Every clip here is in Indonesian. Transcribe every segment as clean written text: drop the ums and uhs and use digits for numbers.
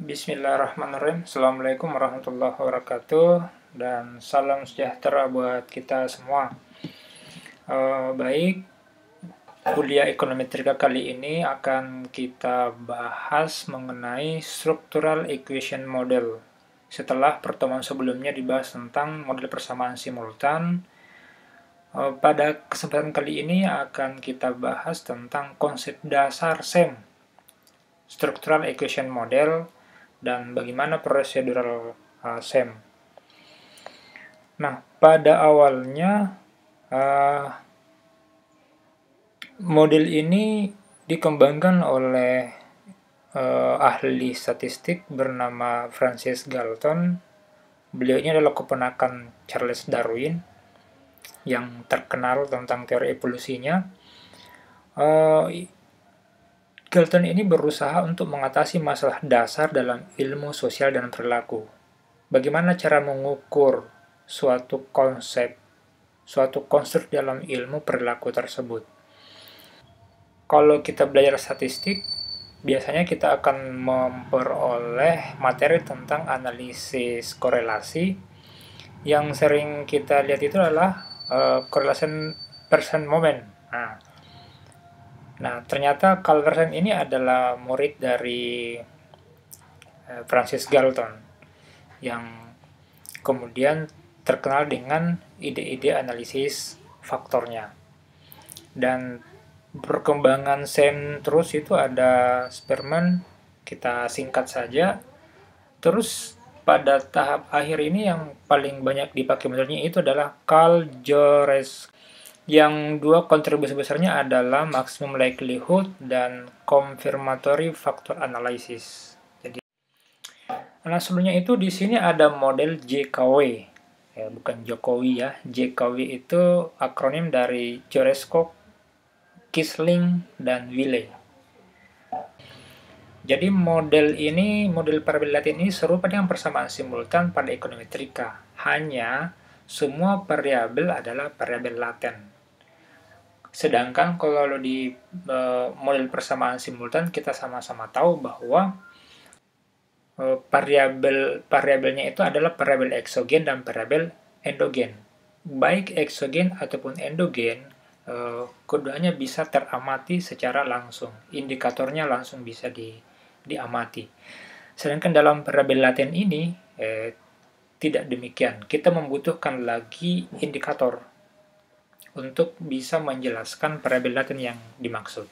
Bismillahirrahmanirrahim. Assalamualaikum warahmatullahi wabarakatuh. Dan salam sejahtera buat kita semua. Baik, kuliah ekonometrika kali ini akan kita bahas mengenai structural equation model. Setelah pertemuan sebelumnya dibahas tentang model persamaan simultan, pada kesempatan kali ini akan kita bahas tentang konsep dasar SEM, structural equation model, dan bagaimana prosedural SEM. Nah, pada awalnya model ini dikembangkan oleh ahli statistik bernama Francis Galton. Beliau ini adalah keponakan Charles Darwin yang terkenal tentang teori evolusinya. Galton ini berusaha untuk mengatasi masalah dasar dalam ilmu sosial dan perilaku. Bagaimana cara mengukur suatu konsep, suatu konstruk dalam ilmu perilaku tersebut. Kalau kita belajar statistik, biasanya kita akan memperoleh materi tentang analisis korelasi. Yang sering kita lihat itu adalah correlation percent moment. Nah, ternyata Carl Pearson ini adalah murid dari Francis Galton yang kemudian terkenal dengan ide-ide analisis faktornya. Dan perkembangan SEM terus itu ada Spearman, kita singkat saja. Terus pada tahap akhir ini yang paling banyak dipakai modelnya itu adalah Carl Djoreske. Yang dua kontribusi besarnya adalah maximum likelihood dan confirmatory factor analysis. Jadi, nah sebelumnya itu di sini ada model JKW, ya, bukan Jokowi ya. JKW itu akronim dari Djoreske, Quisling, dan Wille. Jadi model parabel laten ini serupa dengan persamaan simultan pada ekonometrika. Hanya semua variabel adalah variabel laten. Sedangkan kalau di model persamaan simultan kita sama-sama tahu bahwa variabelnya itu adalah variabel eksogen dan variabel endogen. Baik eksogen ataupun endogen, keduanya bisa teramati secara langsung. Indikatornya langsung bisa diamati. Sedangkan dalam variabel laten ini tidak demikian. Kita membutuhkan lagi indikator untuk bisa menjelaskan variabel laten yang dimaksud.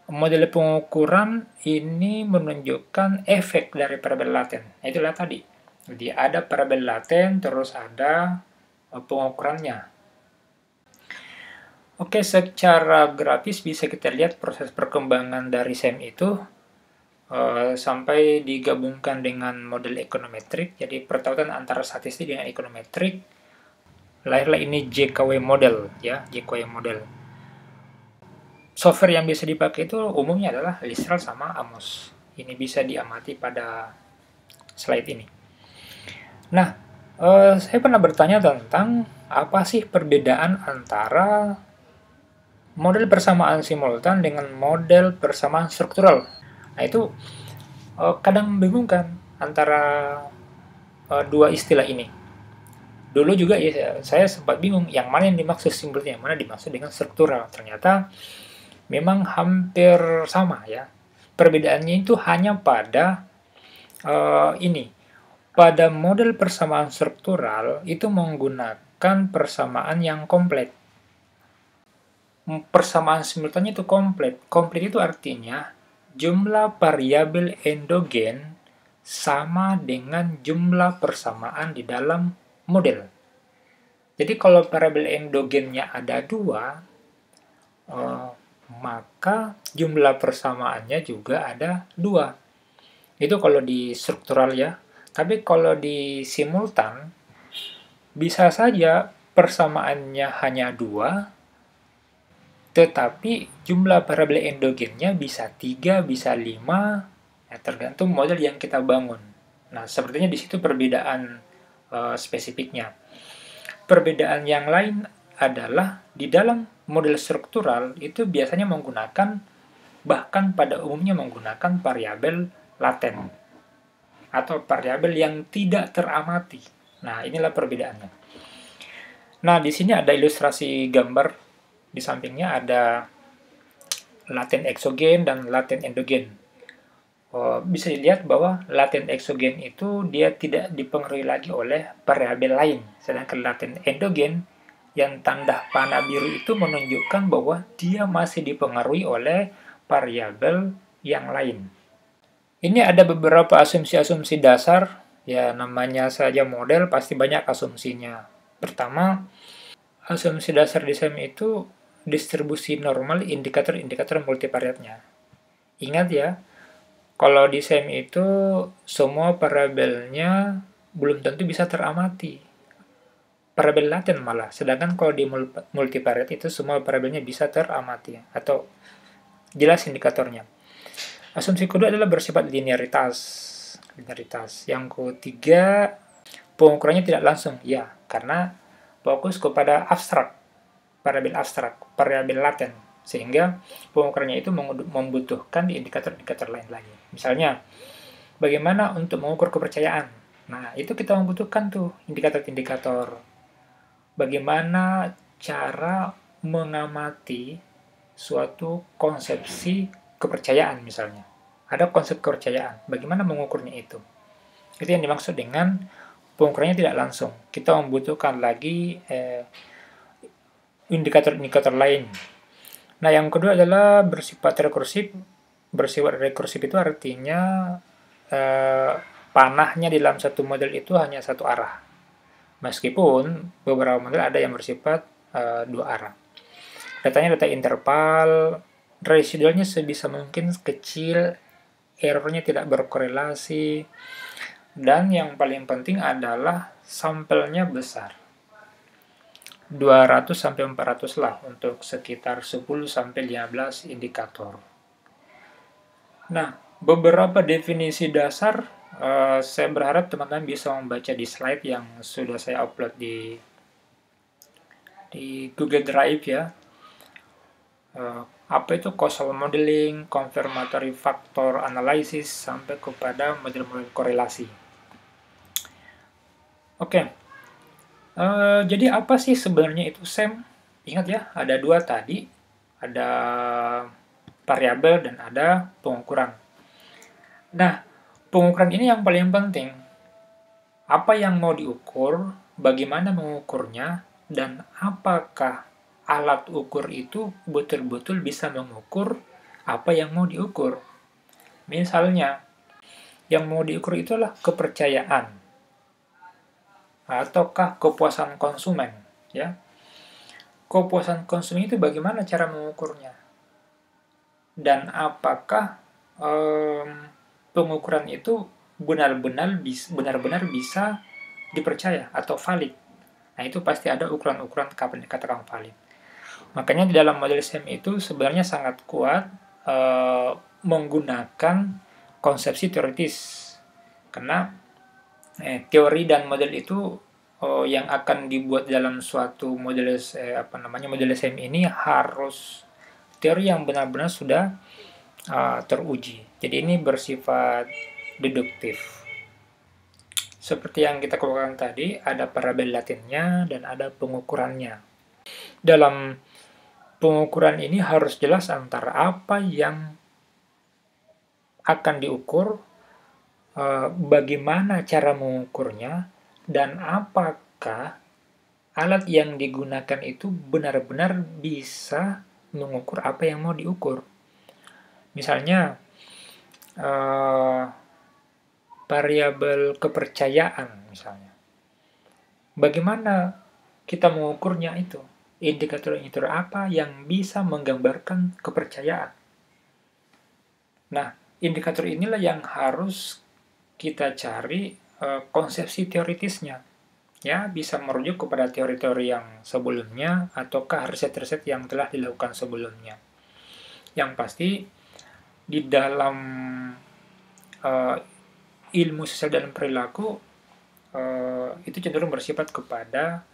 Model pengukuran ini menunjukkan efek dari variabel laten. Itulah tadi. Jadi ada variabel laten, terus ada pengukurannya. Oke, secara grafis bisa kita lihat proses perkembangan dari SEM itu sampai digabungkan dengan model ekonometrik. Jadi pertautan antara statistik dengan ekonometrik. Lahirlah ini JKW model, ya, JKW model. Software yang bisa dipakai itu umumnya adalah Mistral sama Amos. Ini bisa diamati pada slide ini. Nah, saya pernah bertanya tentang apa sih perbedaan antara model persamaan simultan dengan model persamaan struktural. Nah, itu kadang membingungkan antara dua istilah ini. Dulu juga ya, saya sempat bingung yang mana yang dimaksud simultan, yang mana dimaksud dengan struktural. Ternyata memang hampir sama ya. Perbedaannya itu hanya pada ini. Pada model persamaan struktural itu menggunakan persamaan yang komplit. Persamaan simultannya itu komplit. Komplit itu artinya jumlah variabel endogen sama dengan jumlah persamaan di dalam model. Jadi kalau variabel endogennya ada 2, maka jumlah persamaannya juga ada 2. Itu kalau di struktural ya. Tapi kalau di simultan, bisa saja persamaannya hanya 2, tetapi jumlah variabel endogennya bisa 3, bisa 5, ya, tergantung model yang kita bangun. Nah, sepertinya di situ perbedaan spesifiknya. Perbedaan yang lain adalah di dalam model struktural itu biasanya menggunakan, bahkan pada umumnya menggunakan variabel laten. atau variabel yang tidak teramati. Nah, inilah perbedaannya. Nah, di sini ada ilustrasi gambar. Di sampingnya ada laten eksogen dan laten endogen. Bisa dilihat bahwa laten eksogen itu dia tidak dipengaruhi lagi oleh variabel lain. Sedangkan laten endogen yang tanda panah biru itu menunjukkan bahwa dia masih dipengaruhi oleh variabel yang lain. Ini ada beberapa asumsi-asumsi dasar, ya namanya saja model pasti banyak asumsinya. Pertama, asumsi dasar di SEM itu distribusi normal indikator-indikator multivariatnya. Ingat ya, kalau di SEM itu semua variabelnya belum tentu bisa teramati. Variabel laten malah, sedangkan kalau di multivariat itu semua variabelnya bisa teramati atau jelas indikatornya. Asumsi kedua adalah bersifat linearitas. Yang ketiga, pengukurannya tidak langsung. Ya, karena fokus kepada abstrak, variabel laten. Sehingga pengukurannya itu membutuhkan indikator-indikator lain lagi. Misalnya, bagaimana untuk mengukur kepercayaan? Nah, itu kita membutuhkan tuh indikator-indikator. Bagaimana cara mengamati suatu konsepsi kepercayaan misalnya. Ada konsep kepercayaan, bagaimana mengukurnya itu? Itu yang dimaksud dengan pengukurannya tidak langsung. Kita membutuhkan lagi indikator-indikator lain. Nah, yang kedua adalah bersifat rekursif. Bersifat rekursif itu artinya panahnya di dalam satu model itu hanya satu arah. Meskipun beberapa model ada yang bersifat dua arah. Datanya data interval, residualnya sebisa mungkin kecil, errornya tidak berkorelasi, dan yang paling penting adalah sampelnya besar. 200-400 lah untuk sekitar 10-15 indikator. Nah, beberapa definisi dasar saya berharap teman-teman bisa membaca di slide yang sudah saya upload di Google Drive ya. Apa itu causal modeling, confirmatory factor analysis, sampai kepada model-model korelasi. Oke, jadi apa sih sebenarnya itu SEM? Ingat ya, ada dua tadi, ada variabel dan ada pengukuran. Nah, pengukuran ini yang paling penting. Apa yang mau diukur, bagaimana mengukurnya, dan apakah alat ukur itu betul-betul bisa mengukur apa yang mau diukur. Misalnya, yang mau diukur itulah kepercayaan ataukah kepuasan konsumen, ya. Kepuasan konsumen itu bagaimana cara mengukurnya? Dan apakah pengukuran itu benar-benar bisa dipercaya atau valid? Nah, itu pasti ada ukuran-ukuran kapan dikatakan valid. Makanya di dalam model SEM itu sebenarnya sangat kuat menggunakan konsepsi teoritis. Karena teori dan model itu yang akan dibuat dalam suatu model model SEM ini harus teori yang benar-benar sudah teruji. Jadi ini bersifat deduktif. Seperti yang kita katakan tadi, ada variabel latennya dan ada pengukurannya. Dalam pengukuran ini harus jelas antara apa yang akan diukur, bagaimana cara mengukurnya, dan apakah alat yang digunakan itu benar-benar bisa mengukur apa yang mau diukur. Misalnya, variabel kepercayaan misalnya. Bagaimana kita mengukurnya itu? Indikator-indikator apa yang bisa menggambarkan kepercayaan? Nah, indikator inilah yang harus kita cari konsepsi teoritisnya. Ya, bisa merujuk kepada teori-teori yang sebelumnya ataukah riset-riset yang telah dilakukan sebelumnya. Yang pasti di dalam ilmu sosial dan perilaku itu cenderung bersifat kepada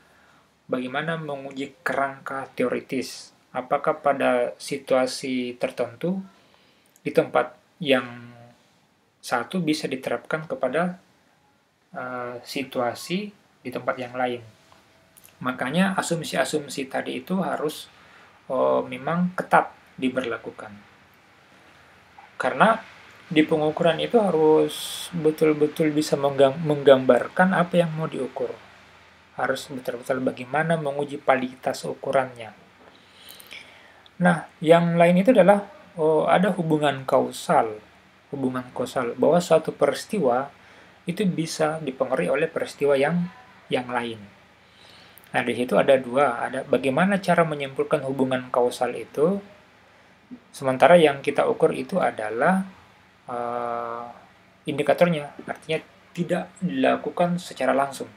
bagaimana menguji kerangka teoritis. Apakah pada situasi tertentu di tempat yang satu bisa diterapkan kepada situasi di tempat yang lain. Makanya asumsi-asumsi tadi itu harus memang ketat diberlakukan. Karena di pengukuran itu harus betul-betul bisa menggambarkan apa yang mau diukur. Harus betul-betul bagaimana menguji validitas ukurannya. Nah, yang lain itu adalah ada hubungan kausal. Hubungan kausal bahwa suatu peristiwa itu bisa dipengaruhi oleh peristiwa yang lain. Nah, di situ ada dua, ada bagaimana cara menyimpulkan hubungan kausal itu, sementara yang kita ukur itu adalah indikatornya, artinya tidak dilakukan secara langsung.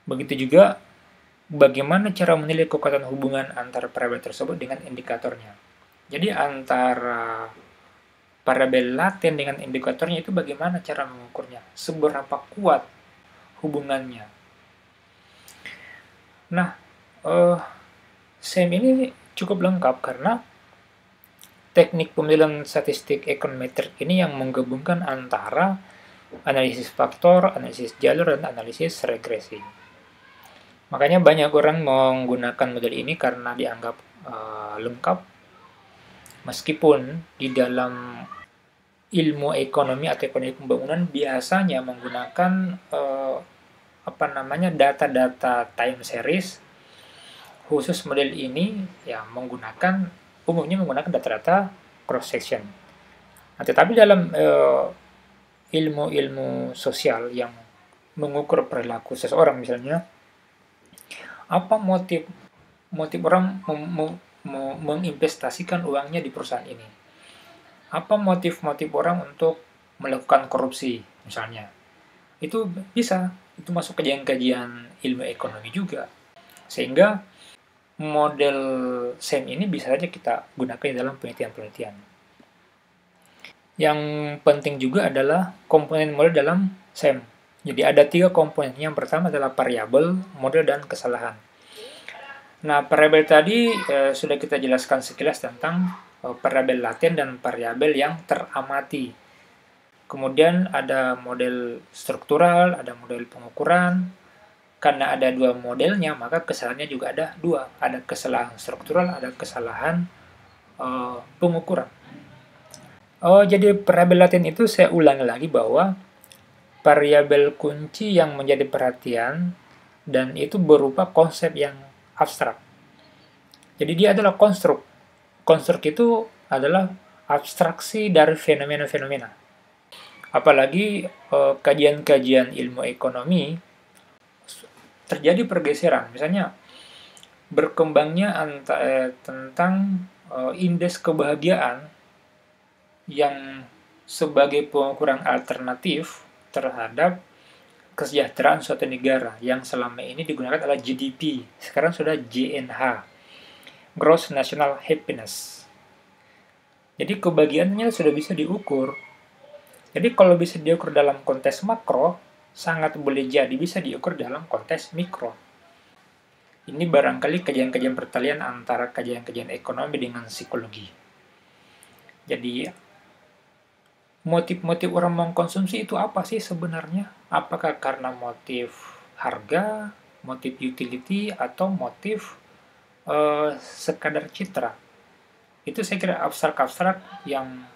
Begitu juga bagaimana cara menilai kekuatan hubungan antara variabel tersebut dengan indikatornya. Jadi antara variabel laten dengan indikatornya itu bagaimana cara mengukurnya, seberapa kuat hubungannya. Nah, SEM ini cukup lengkap karena teknik pemilihan statistik ekonometrik ini yang menggabungkan antara analisis faktor, analisis jalur, dan analisis regresi. Makanya banyak orang menggunakan model ini karena dianggap lengkap, meskipun di dalam ilmu ekonomi atau ekonomi pembangunan biasanya menggunakan data-data time series. Khusus model ini ya umumnya menggunakan data-data cross section. Nah, tetapi dalam ilmu-ilmu sosial yang mengukur perilaku seseorang misalnya, apa motif orang menginvestasikan uangnya di perusahaan ini? Apa motif-motif orang untuk melakukan korupsi misalnya? Itu bisa, itu masuk kajian-kajian ilmu ekonomi juga. Sehingga model SEM ini bisa saja kita gunakan dalam penelitian-penelitian. Yang penting juga adalah komponen model dalam SEM. Jadi ada 3 komponen. Yang pertama adalah variabel, model, dan kesalahan. Nah, variabel tadi sudah kita jelaskan sekilas tentang variabel laten dan variabel yang teramati. Kemudian ada model struktural, ada model pengukuran. Karena ada 2 modelnya, maka kesalahannya juga ada 2. Ada kesalahan struktural, ada kesalahan pengukuran. Jadi variabel laten itu saya ulangi lagi bahwa variabel kunci yang menjadi perhatian dan itu berupa konsep yang abstrak. Jadi dia adalah konstruk. Konstruk itu adalah abstraksi dari fenomena-fenomena. Apalagi kajian-kajian ilmu ekonomi terjadi pergeseran, misalnya berkembangnya tentang indeks kebahagiaan yang sebagai pengukuran alternatif terhadap kesejahteraan suatu negara yang selama ini digunakan adalah GDP, sekarang sudah JNH, Gross National Happiness. Jadi kebahagiaannya sudah bisa diukur. Jadi kalau bisa diukur dalam konteks makro, sangat boleh jadi bisa diukur dalam konteks mikro. Ini barangkali kajian-kajian pertalian antara kajian-kajian ekonomi dengan psikologi. Jadi, motif-motif orang mengkonsumsi itu apa sih sebenarnya? Apakah karena motif harga, motif utility, atau motif sekadar citra? Itu saya kira abstrak-abstrak yang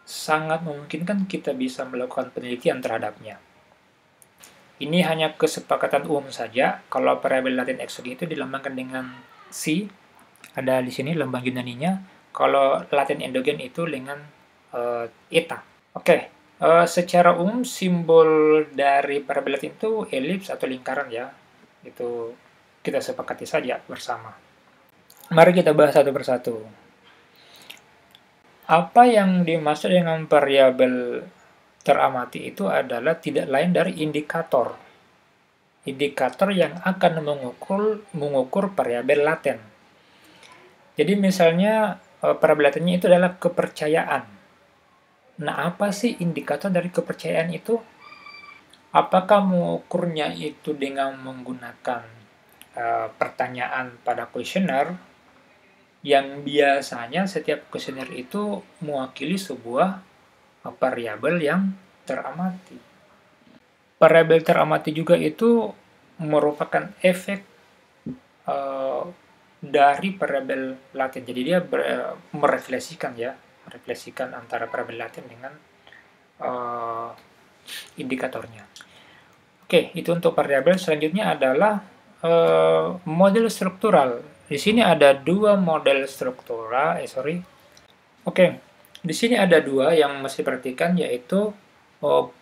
sangat memungkinkan kita bisa melakukan penelitian terhadapnya. Ini hanya kesepakatan umum saja. Kalau variabel laten eksogen itu dilambangkan dengan C, ada di sini lambang Yunaninya. Kalau laten endogen itu dengan eta. Oke, secara umum simbol dari variabel laten itu elips atau lingkaran ya. Itu kita sepakati saja bersama. Mari kita bahas satu persatu. Apa yang dimaksud dengan variabel teramati itu adalah tidak lain dari indikator. Indikator yang akan mengukur variabel laten. Jadi misalnya variabel latennya itu adalah kepercayaan. Nah, apa sih indikator dari kepercayaan itu? Apakah mengukurnya itu dengan menggunakan pertanyaan pada kuesioner, yang biasanya setiap kuesioner itu mewakili sebuah variabel yang teramati. Variabel teramati juga itu merupakan efek dari variabel laten. Jadi dia merefleksikan antara variabel laten dengan indikatornya. Oke, itu untuk variabel. Selanjutnya adalah model struktural. Di sini ada dua model struktural. Oke, di sini ada dua yang mesti diperhatikan, yaitu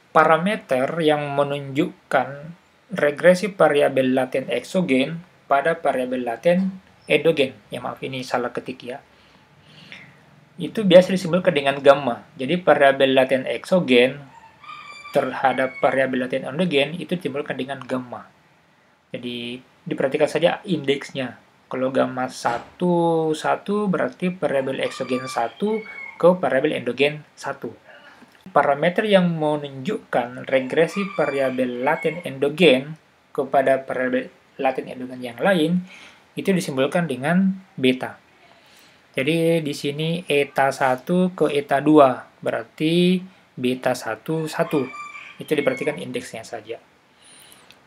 parameter yang menunjukkan regresi variabel laten eksogen pada variabel laten endogen. Ya maaf, ini salah ketik ya. Itu biasa disimbolkan dengan gamma. Jadi variabel laten eksogen terhadap variabel laten endogen itu disimbolkan dengan gamma. Jadi diperhatikan saja indeksnya. Kalau gamma 1 berarti variabel eksogen 1 ke variabel endogen 1. Parameter yang menunjukkan regresi variabel laten endogen kepada variabel laten endogen yang lain itu disimbolkan dengan beta. Jadi di sini eta 1 ke eta 2 berarti beta 1 1. Itu diperhatikan indeksnya saja.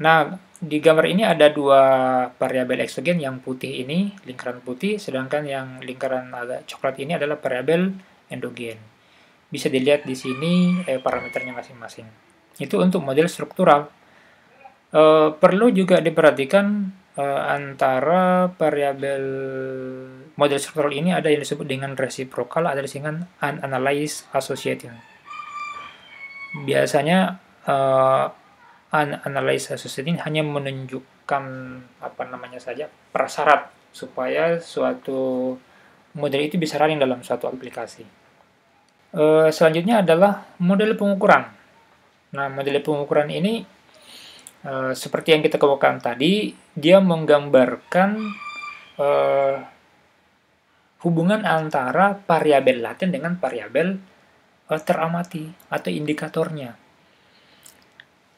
Nah, di gambar ini ada dua variabel eksogen, yang putih ini lingkaran putih, sedangkan yang lingkaran agak coklat ini adalah variabel endogen. Bisa dilihat di sini parameternya masing-masing. Itu untuk model struktural. Perlu juga diperhatikan antara variabel model struktural ini ada yang disebut dengan reciprocal, ada dengan unanalyzed association. Biasanya unanalyzed association hanya menunjukkan prasyarat supaya suatu model itu bisa running dalam suatu aplikasi. Selanjutnya adalah model pengukuran. Nah, model pengukuran ini seperti yang kita kemukakan tadi, dia menggambarkan hubungan antara variabel laten dengan variabel teramati atau indikatornya.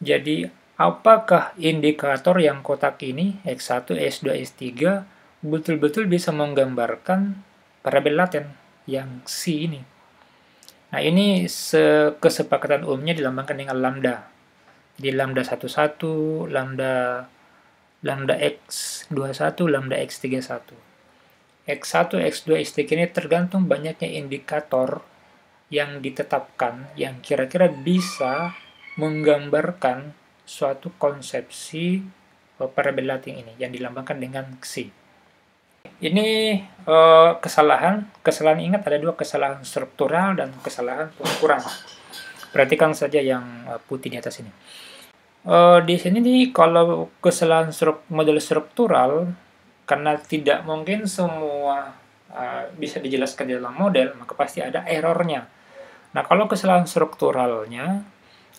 Jadi, apakah indikator yang kotak ini, X1, X2, X3, betul-betul bisa menggambarkan variabel laten yang C ini? Nah, ini kesepakatan umumnya dilambangkan dengan lambda. Di lambda 11, lambda X21, lambda X31. X1, X2, X3 ini tergantung banyaknya indikator yang ditetapkan yang kira-kira bisa menggambarkan suatu konsepsi variabel laten ini yang dilambangkan dengan Xi. Ini kesalahan ingat ada dua kesalahan struktural dan kesalahan pengukuran. Perhatikan saja yang putih di atas ini. Di sini nih kalau kesalahan model struktural, karena tidak mungkin semua bisa dijelaskan di dalam model, maka pasti ada errornya. Nah, kalau kesalahan strukturalnya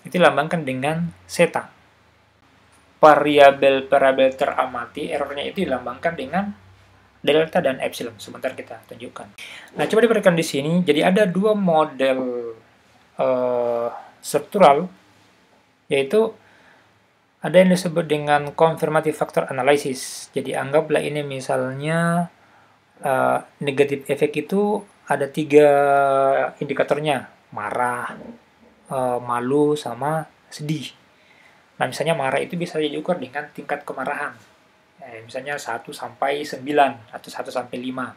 itu dilambangkan dengan zeta. Variabel teramati, errornya itu dilambangkan dengan delta dan epsilon. Sebentar kita tunjukkan. Nah, coba diperhatikan di sini. Jadi ada dua model struktural, yaitu ada yang disebut dengan confirmative factor analysis. Jadi anggaplah ini misalnya negatif efek itu ada 3 indikatornya, marah, malu, sama sedih. Nah, misalnya marah itu bisa diukur dengan tingkat kemarahan. Misalnya 1 sampai 9 atau 1 sampai 5.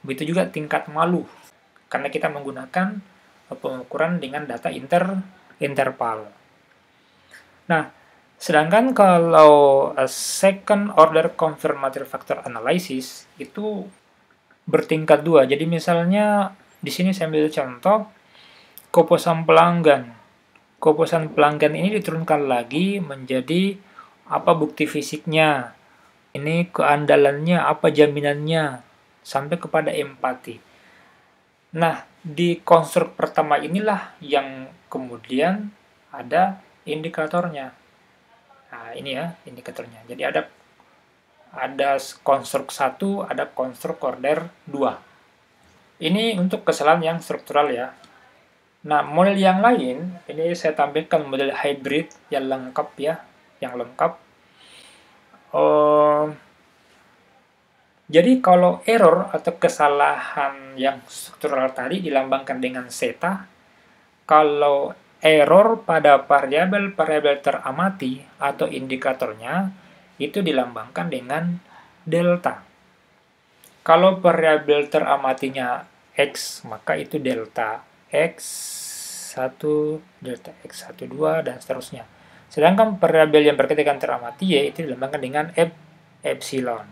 Begitu juga tingkat malu, karena kita menggunakan pengukuran dengan data interval. Nah, sedangkan kalau second order confirmatory factor analysis itu bertingkat 2. Jadi misalnya di sini saya ambil contoh kepuasan pelanggan. Kepuasan pelanggan ini diturunkan lagi menjadi apa bukti fisiknya, ini keandalannya, apa jaminannya, sampai kepada empati. Nah, di konstruk pertama inilah yang kemudian ada indikatornya. Nah, ini ya indikatornya. Jadi ada konstruk 1, ada konstruk order 2. Ini untuk kesalahan yang struktural ya. Nah, model yang lain, ini saya tampilkan model hybrid yang lengkap ya, yang lengkap. Jadi kalau error atau kesalahan yang struktural tadi dilambangkan dengan zeta, kalau error pada variabel-variabel teramati atau indikatornya itu dilambangkan dengan delta. Kalau variabel teramatinya X, maka itu delta X1, delta X12, dan seterusnya. Sedangkan variabel yang berkaitan teramati Y itu dilambangkan dengan epsilon.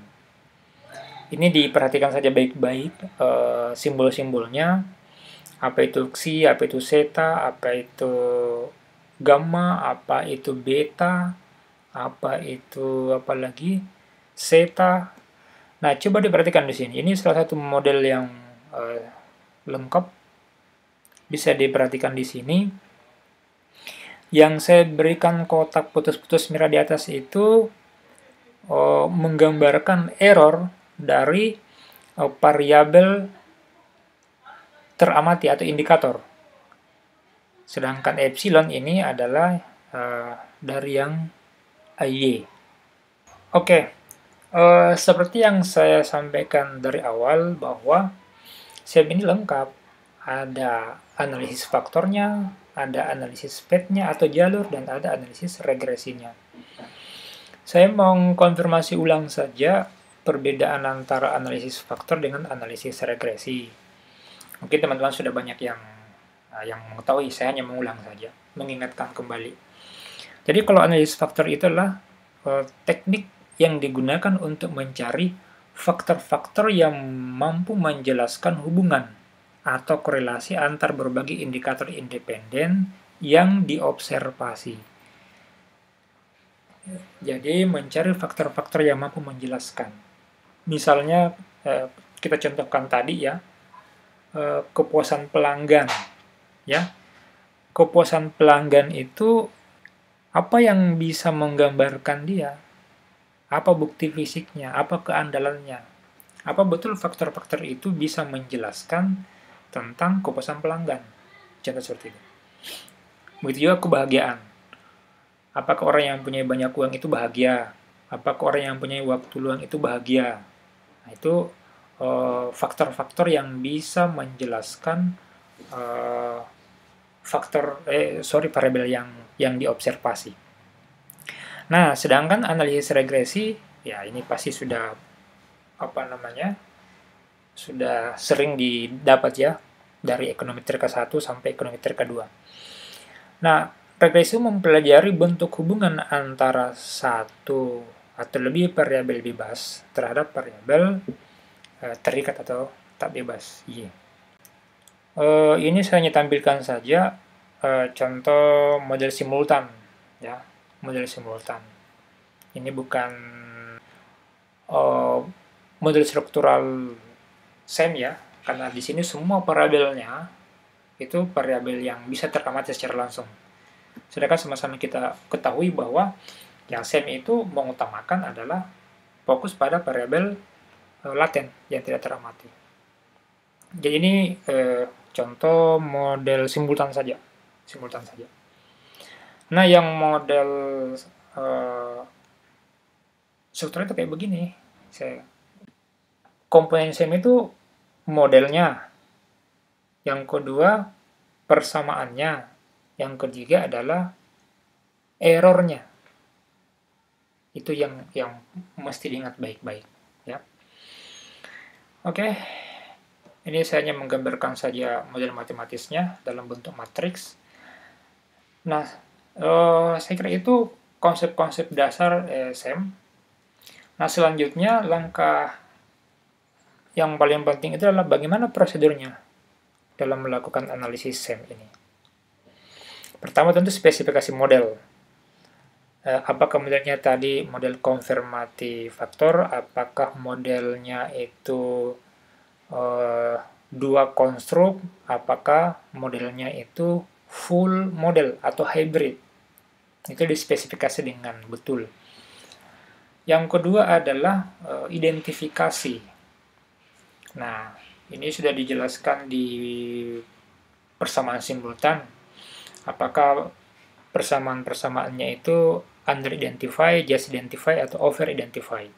Ini diperhatikan saja baik-baik simbol-simbolnya. Apa itu Xi, apa itu Zeta, apa itu Gamma, apa itu Beta, apa itu apa lagi Zeta. Nah, coba diperhatikan di sini. Ini salah satu model yang lengkap. Bisa diperhatikan di sini. Yang saya berikan kotak putus-putus merah di atas itu menggambarkan error dari variabel teramati atau indikator. Sedangkan epsilon ini adalah dari yang Y. Oke. Seperti yang saya sampaikan dari awal bahwa SEM ini lengkap. Ada analisis faktornya, ada analisis path-nya atau jalur, dan ada analisis regresinya. Saya mau konfirmasi ulang saja perbedaan antara analisis faktor dengan analisis regresi. Mungkin teman-teman sudah banyak yang mengetahui, saya hanya mengulang saja, mengingatkan kembali. Jadi kalau analisis faktor itu adalah teknik yang digunakan untuk mencari faktor-faktor yang mampu menjelaskan hubungan atau korelasi antar berbagai indikator independen yang diobservasi. Jadi mencari faktor-faktor yang mampu menjelaskan. Misalnya kita contohkan tadi ya, kepuasan pelanggan. Ya, kepuasan pelanggan itu apa yang bisa menggambarkan dia? Apa bukti fisiknya? Apa keandalannya? Apa betul faktor-faktor itu bisa menjelaskan tentang kepuasan pelanggan? Contoh seperti itu. Begitu juga kebahagiaan. Apakah orang yang punya banyak uang itu bahagia? Apakah orang yang punya waktu luang itu bahagia? Nah, itu faktor-faktor yang bisa menjelaskan variabel yang diobservasi. Nah, sedangkan analisis regresi, ya ini pasti sudah sudah sering didapat ya dari ekonometri ke-1 sampai ekonometri ke-2. Nah, regresi mempelajari bentuk hubungan antara satu atau lebih variabel bebas terhadap variabel terikat atau tak bebas. Ini saya hanya tampilkan saja contoh model simultan, ya, model simultan. Ini bukan model struktural SEM ya, karena di sini semua variabelnya itu variabel yang bisa teramati secara langsung. Sedangkan sama-sama kita ketahui bahwa yang SEM itu mengutamakan adalah fokus pada variabel laten yang tidak teramati. Jadi ini contoh model simultan saja. Nah, yang model struktur itu kayak begini. Komponen SEM itu modelnya. Yang kedua, persamaannya. Yang ketiga adalah errornya. Itu yang mesti diingat baik-baik. Ya. Oke. Ini saya hanya menggambarkan saja model matematisnya dalam bentuk matriks. Nah, saya kira itu konsep-konsep dasar SEM. Nah, selanjutnya langkah yang paling penting itu adalah bagaimana prosedurnya dalam melakukan analisis SEM ini. Pertama tentu spesifikasi model. Apakah modelnya tadi model konfirmasi faktor, apakah modelnya itu dua konstruk, apakah modelnya itu full model atau hybrid. Itu dispesifikasi dengan betul. Yang kedua adalah identifikasi. Nah, ini sudah dijelaskan di persamaan simultan. Apakah persamaan-persamaannya itu under-identify, just-identify, atau over-identify.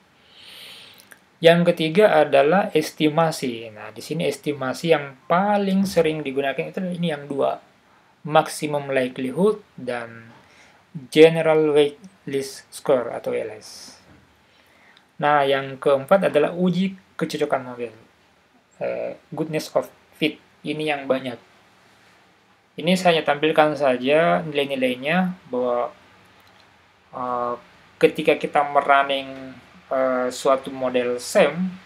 Yang ketiga adalah estimasi. Nah, di sini estimasi yang paling sering digunakan itu ini yang dua. maximum likelihood, dan general weight least score atau LS. Nah, yang keempat adalah uji kecocokan model, goodness of fit. Ini yang banyak. Ini saya tampilkan saja nilai-nilainya bahwa ketika kita merunning suatu model SEM,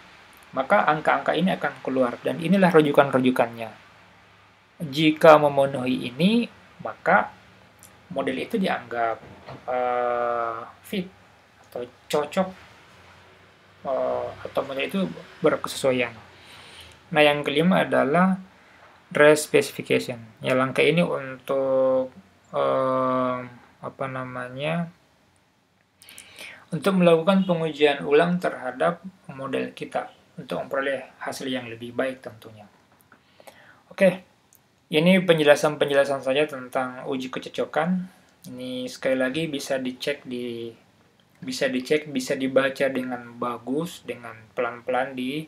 maka angka-angka ini akan keluar, dan inilah rujukan-rujukannya. Jika memenuhi ini, maka model itu dianggap fit atau cocok, atau model itu berkesesuaian. Nah, yang kelima adalah REST specification. Ya, langkah ini untuk untuk melakukan pengujian ulang terhadap model kita untuk memperoleh hasil yang lebih baik tentunya. Oke, ini penjelasan-penjelasan saja tentang uji kecocokan. Ini sekali lagi bisa dibaca dengan bagus, dengan pelan-pelan di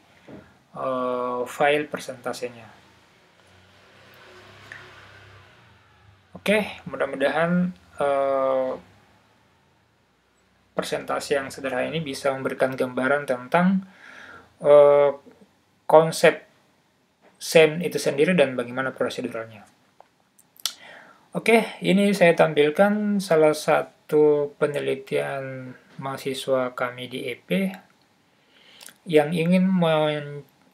file persentasenya. Oke, mudah-mudahan presentasi yang sederhana ini bisa memberikan gambaran tentang konsep SEM itu sendiri dan bagaimana proseduralnya. Oke, ini saya tampilkan salah satu penelitian mahasiswa kami di EP yang ingin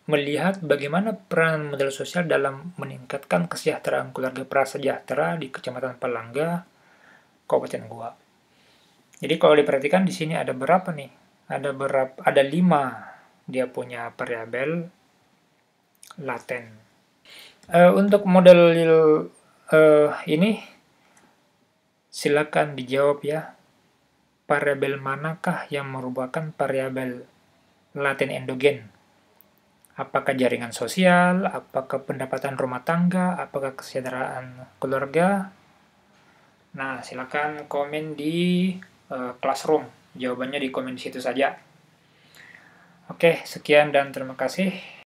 melihat bagaimana peran model sosial dalam meningkatkan kesejahteraan keluarga prasejahtera di Kecamatan Palangga, Kabupaten Goa. Jadi kalau diperhatikan di sini ada berapa nih? Ada 5 dia punya variabel laten. Untuk model ini silakan dijawab ya. Variabel manakah yang merupakan variabel laten endogen? Apakah jaringan sosial, apakah pendapatan rumah tangga, apakah kesejahteraan keluarga? Nah, silakan komen di Classroom. Jawabannya di komen di situ saja. Oke, sekian dan terima kasih.